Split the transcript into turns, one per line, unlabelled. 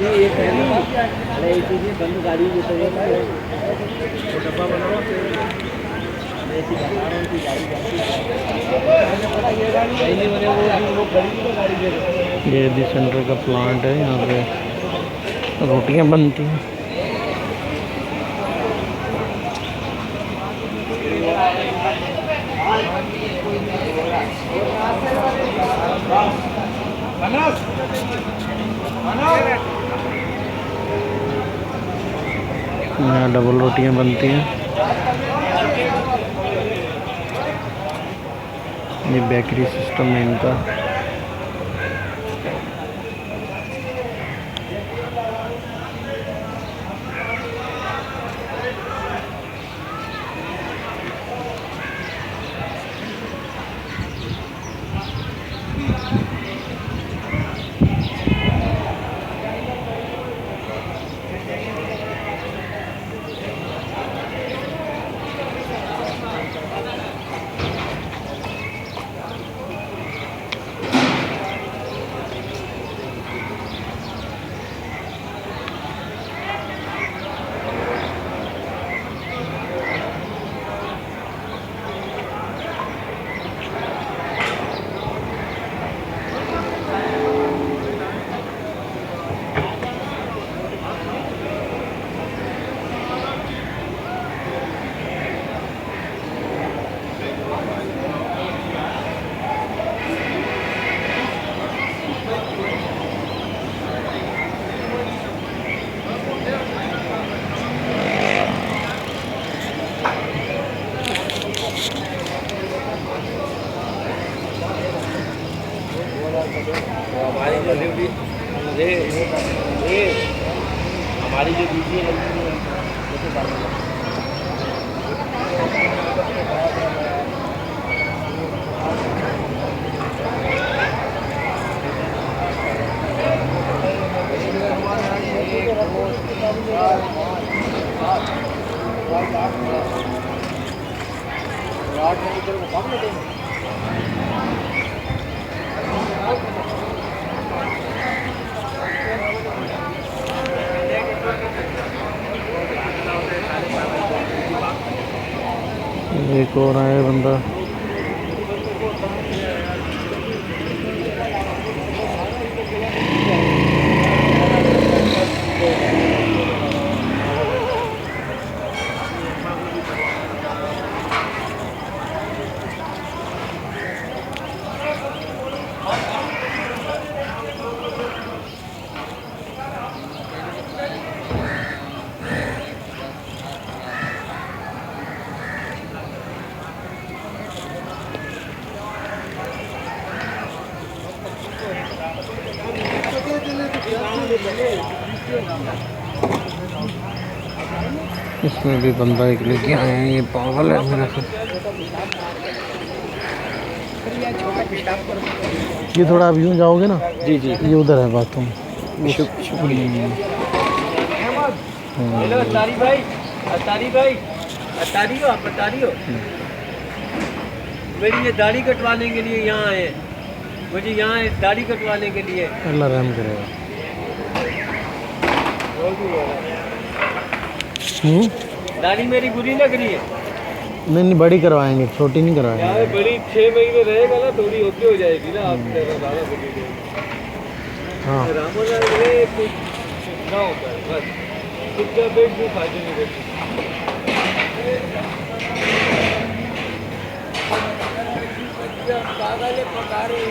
ये एक है ना, अरे एक चीज़ बंद गाड़ी ये तो ये डब्बा बनाओ ऐसी बता रहा हूँ कि गाड़ी जाती है ये गाड़ी नहीं बने वो बड़ी तो गाड़ी दे दो।
ये दी सेंटर का प्लांट है, यहाँ पे रोटियां बनती हैं। यहाँ डबल रोटियां बनती हैं। ये बेकरी सिस्टम है इनका।
हमारी जो ड्यूटी हमारी जो ड्यूटी है
एक और आया बंदा। इसमें भी बंदा एक लेके आए हैं। ये पागल है मेरे से। ये थोड़ा अब यूँ जाओगे ना।
जी जी
ये उधर है बाथरूम।
हेलो अतारी भाई अतारी हो आप अतारी हो। मेरी ये दाढ़ी कटवाने के लिए यहाँ आए, मुझे यहाँ दाढ़ी कटवाने के लिए।
अल्लाह रहम करेगा।
दाढ़ी मेरी बुरी लग रही है।
नहीं नहीं, बड़ी करवाएंगे, छोटी नहीं करवाएंगे।
बड़ी 6 महीने रहेगा ना, थोड़ी ओके हो जाएगी ना। आप
हाँ
कुछ ना होता है बस, कुछ पेट भी फायदे नहीं देती। पागल है, पका रहे